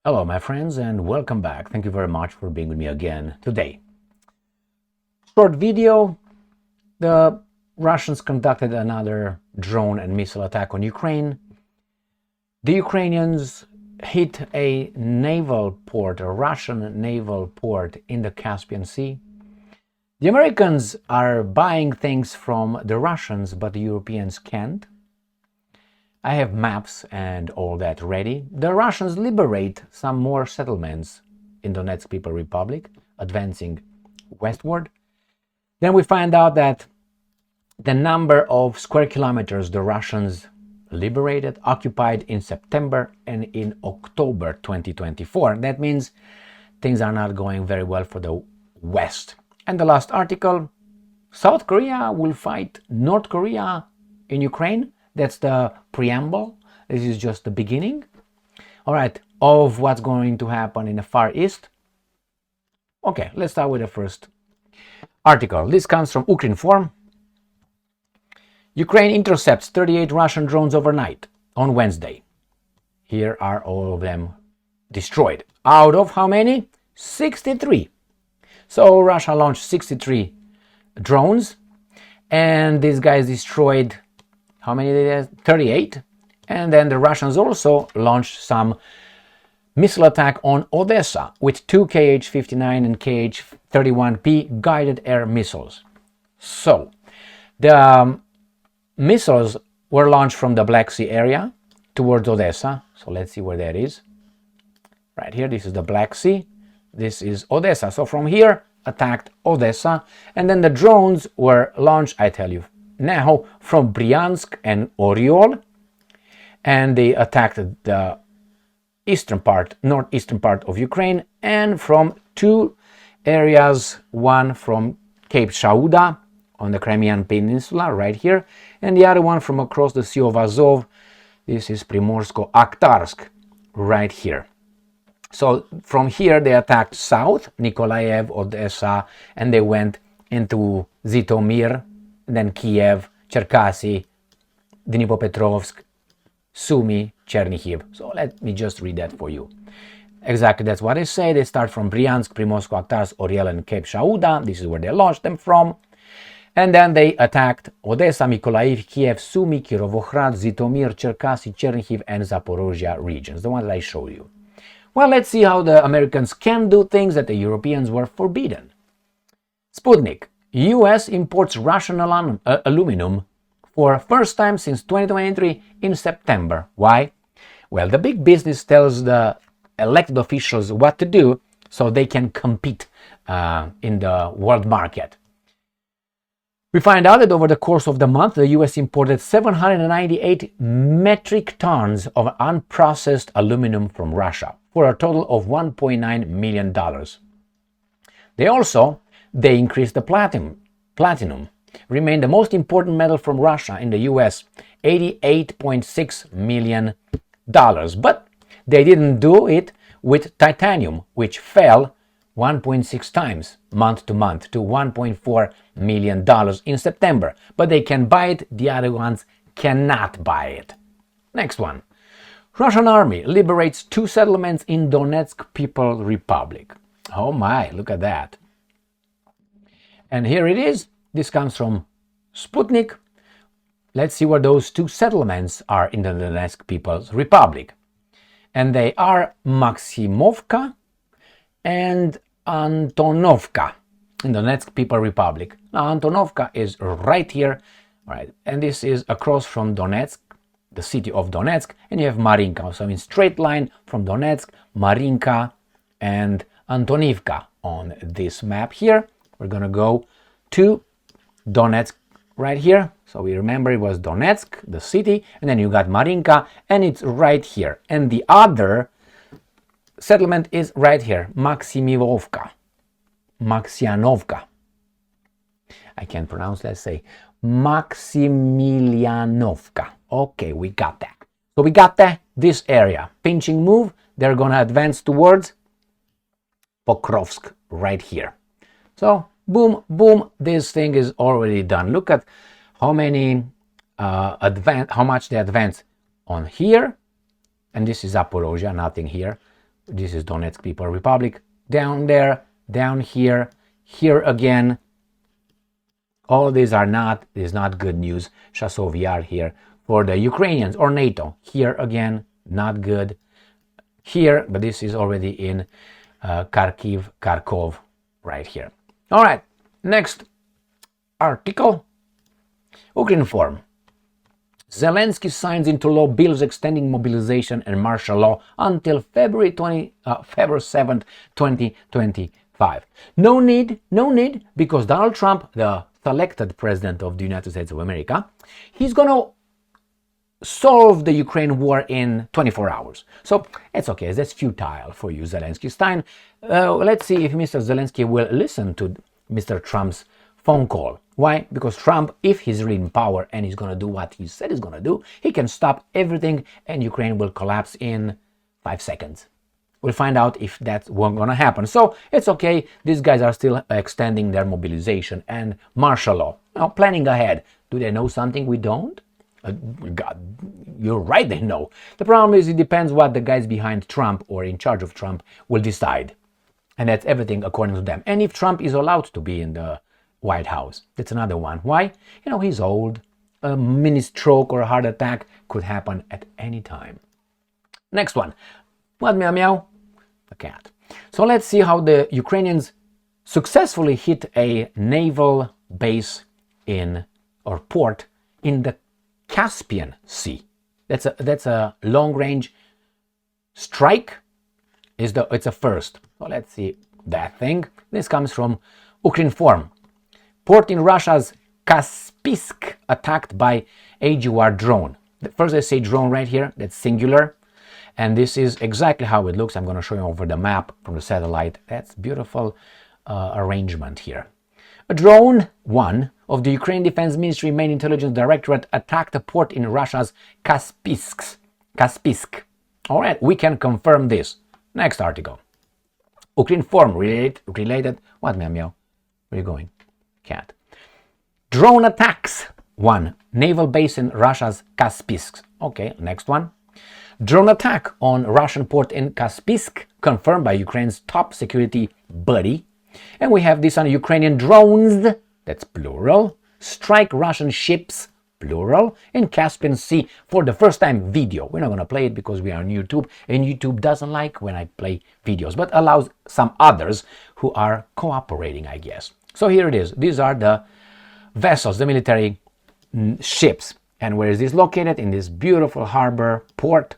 Hello, my friends, and welcome back. Thank you very much for being with me again today. Short video. The Russians conducted another drone and missile attack on Ukraine. The Ukrainians hit a naval port, a Russian naval port in the Caspian Sea. The Americans are buying things from the Russians, but the Europeans can't. I have maps and all that ready. The Russians liberate some more settlements in Donetsk People's Republic, advancing westward. Then we find out that the number of square kilometers the Russians liberated, occupied in September and in October 2024. That means things are not going very well for the West. And the last article, South Korea will fight North Korea in Ukraine. That's the preamble. This is just the beginning. All right, of what's going to happen in the Far East. Okay, let's start with the first article. This comes from Ukrinform. Ukraine intercepts 38 Russian drones overnight on Wednesday. Here are all of them destroyed. Out of how many? 63. So Russia launched 63 drones, and these guys destroyed how many did they? 38. And then the Russians also launched some missile attack on Odesa with 2 Kh-59 and Kh-31P guided air missiles. So the missiles were launched from the Black Sea area towards Odesa. So let's see where that is. Right here, this is the Black Sea. This is Odesa. So from here, attacked Odesa. And then the drones were launched, I tell you now, from Bryansk and Oriol, and they attacked the northeastern part of Ukraine, and from two areas, one from Cape Shauda on the Crimean Peninsula right here, and the other one from across the Sea of Azov. This is Primorsko-Akhtarsk right here. So from here they attacked south, Nikolaev, Odessa, and they went into Zhytomyr, then Kiev, Cherkasy, Dnipropetrovsk, Sumy, Chernihiv. So let me just read that for you. Exactly, that's what they say. They start from Bryansk, Primorsko-Akhtarsk, Oriel, and Cape Shauda. This is where they launched them from. And then they attacked Odessa, Mykolaiv, Kiev, Sumy, Kirovohrad, Zhytomyr, Cherkasy, Chernihiv, and Zaporozhia regions, the ones that I showed you. Well, let's see how the Americans can do things that the Europeans were forbidden. Sputnik. US imports Russian aluminum for first time since 2023 in September. Why? Well, the big business tells the elected officials what to do so they can compete in the world market. We find out that over the course of the month, the US imported 798 metric tons of unprocessed aluminum from Russia for a total of $1.9 million. They increased the platinum, remained the most important metal from Russia in the US, $88.6 million. But they didn't do it with titanium, which fell 1.6 times month to month to $1.4 million in September. But they can buy it, the other ones cannot buy it. Next one. Russian army liberates 2 settlements in Donetsk People's Republic. Oh my, look at that. And here it is. This comes from Sputnik. Let's see where those 2 settlements are in the Donetsk People's Republic. And they are Maximovka and Antonovka in the Donetsk People's Republic. Now, Antonovka is right here. All right, and this is across from Donetsk, the city of Donetsk, and you have Marinka. So in straight line from Donetsk, Marinka, and Antonivka on this map here. We're going to go to Donetsk right here. So we remember it was Donetsk, the city, and then you got Marinka, and it's right here. And the other settlement is right here, Maximovka. I can't pronounce, let's say Maximilianovka. Okay, we got that. So we got this area. Pinching move, they're going to advance towards Pokrovsk right here. So boom, boom, this thing is already done. Look at how many how much they advance on here, and this is Zaporozhia, nothing here. This is Donetsk People Republic. Down there, down here, here again. All these are not, is not good news. Chasov Yar here for the Ukrainians or NATO. Here again, not good. Here, but this is already in Kharkov, right here. All right, next article. Ukrinform. Zelensky signs into law bills extending mobilization and martial law until February 7th, 2025. No need, because Donald Trump, the elected president of the United States of America, he's going to solve the Ukraine war in 24 hours. So it's okay, that's futile for you, Zelensky Stein. Let's see if Mr. Zelensky will listen to Mr. Trump's phone call. Why? Because Trump, if he's really in power and he's going to do what he said he's going to do, he can stop everything and Ukraine will collapse in 5 seconds. We'll find out if that's what's going to happen. So it's okay. These guys are still extending their mobilization and martial law. Now, planning ahead. Do they know something we don't? God, you're right, they know. The problem is it depends what the guys behind Trump or in charge of Trump will decide. And that's everything according to them. And if Trump is allowed to be in the White House, that's another one. Why? You know, he's old. A mini stroke or a heart attack could happen at any time. Next one. What, meow meow? The cat. So let's see how the Ukrainians successfully hit a naval base in, or port in the Caspian Sea. That's a long-range strike. It's a first. So let's see that thing. This comes from Ukrinform. Port in Russia's Kaspisk attacked by Ukr drone. First I say drone right here. That's singular. And this is exactly how it looks. I'm going to show you over the map from the satellite. That's beautiful arrangement here. A drone, one of the Ukraine Defense Ministry main intelligence directorate, attacked a port in Russia's Kaspisk. All right, we can confirm this. Next article. Ukrinform related. What, meow meow? Where are you going? Cat. Drone attacks. One. Naval base in Russia's Kaspisk. Okay, next one. Drone attack on Russian port in Kaspisk, confirmed by Ukraine's top security buddy. And we have this on Ukrainian drones, that's plural, strike Russian ships, plural, in Caspian Sea for the first time video. We're not going to play it because we are on YouTube, and YouTube doesn't like when I play videos, but allows some others who are cooperating, I guess. So here it is. These are the vessels, the military ships. And where is this located? In this beautiful harbor port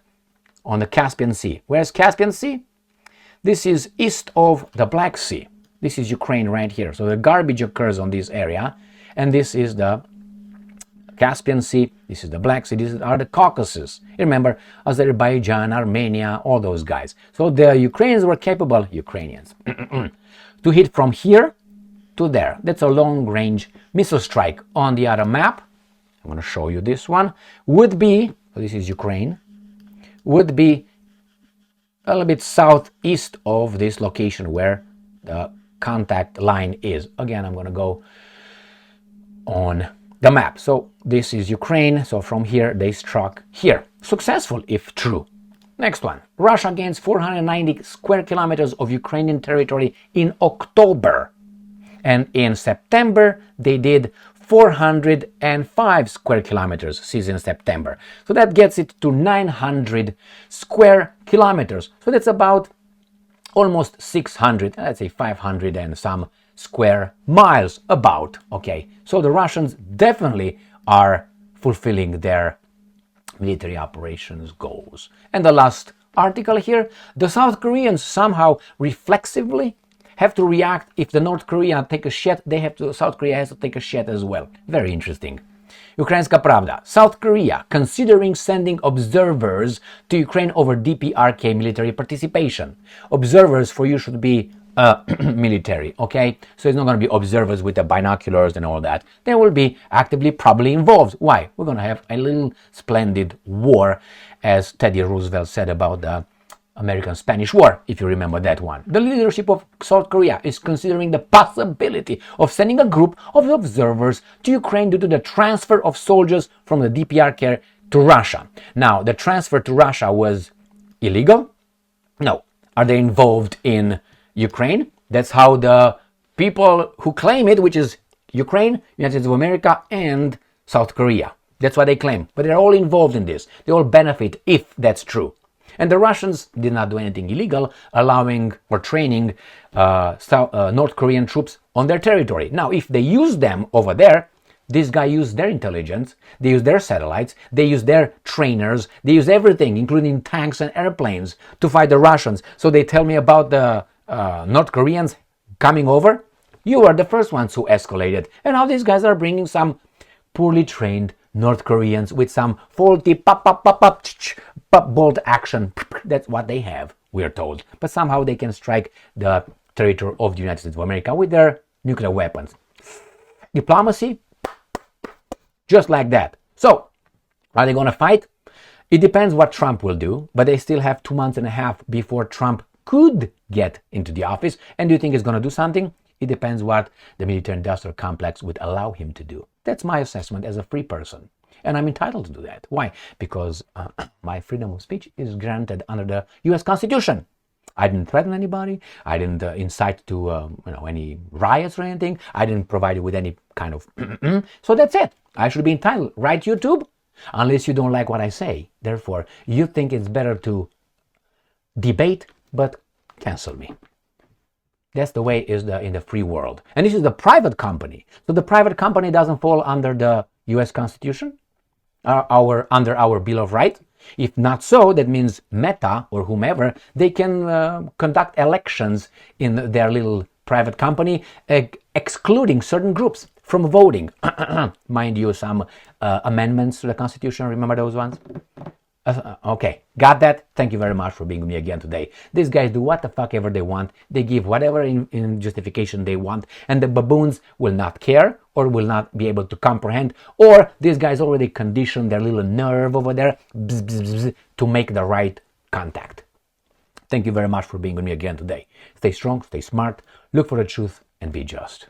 on the Caspian Sea. Where's Caspian Sea? This is east of the Black Sea. This is Ukraine right here. So the garbage occurs on this area. And this is the Caspian Sea. This is the Black Sea. These are the Caucasus. Remember, Azerbaijan, Armenia, all those guys. So the Ukrainians were capable, Ukrainians, to hit from here to there. That's a long-range missile strike. On the other map, I'm going to show you this one, would be, so this is Ukraine, would be a little bit southeast of this location where the contact line is. Again, I'm going to go on the map. So this is Ukraine. So from here, they struck here. Successful, if true. Next one. Russia gains 490 square kilometers of Ukrainian territory in October. And in September, they did 405 square kilometers since September. So that gets it to 900 square kilometers. So that's about almost 600, let's say 500 and some square miles about. Okay, so the Russians definitely are fulfilling their military operations goals. And the last article here, the South Koreans somehow reflexively have to react. If the North Korea take a shit, South Korea has to take a shit as well. Very interesting. Ukrainska Pravda. South Korea considering sending observers to Ukraine over DPRK military participation. Observers for you should be military, okay? So it's not going to be observers with the binoculars and all that. They will be actively probably involved. Why? We're going to have a little splendid war, as Teddy Roosevelt said about the American-Spanish War, if you remember that one. The leadership of South Korea is considering the possibility of sending a group of observers to Ukraine due to the transfer of soldiers from the DPRK to Russia. Now, the transfer to Russia was illegal? No. Are they involved in Ukraine? That's how the people who claim it, which is Ukraine, United States of America, and South Korea. That's what they claim. But they're all involved in this. They all benefit if that's true. And the Russians did not do anything illegal, allowing or training North Korean troops on their territory. Now, if they use them over there, this guy used their intelligence, they use their satellites, they use their trainers, they use everything, including tanks and airplanes, to fight the Russians. So they tell me about the North Koreans coming over. You are the first ones who escalated. And now these guys are bringing some poorly trained North Koreans with some faulty bolt action. That's what they have, we are told. But somehow they can strike the territory of the United States of America with their nuclear weapons. Diplomacy, just like that. So, are they going to fight? It depends what Trump will do, but they still have 2 months and a half before Trump could get into the office. And do you think he's going to do something? It depends what the military-industrial complex would allow him to do. That's my assessment as a free person. And I'm entitled to do that. Why? Because my freedom of speech is granted under the U.S. Constitution. I didn't threaten anybody. I didn't incite to any riots or anything. I didn't provide you with any kind of So that's it. I should be entitled. Right, YouTube? Unless you don't like what I say. Therefore, you think it's better to debate, but cancel me. That's the way it is in the free world. And this is the private company. So the private company doesn't fall under the U.S. Constitution, under our Bill of Rights. If not so, that means Meta or whomever, they can conduct elections in their little private company, excluding certain groups from voting. Mind you, some amendments to the Constitution, remember those ones? Okay, got that? Thank you very much for being with me again today. These guys do what the fuck ever they want. They give whatever in justification they want, and the baboons will not care or will not be able to comprehend, or these guys already condition their little nerve over there to make the right contact. Thank you very much for being with me again today. Stay strong, stay smart, look for the truth, and be just.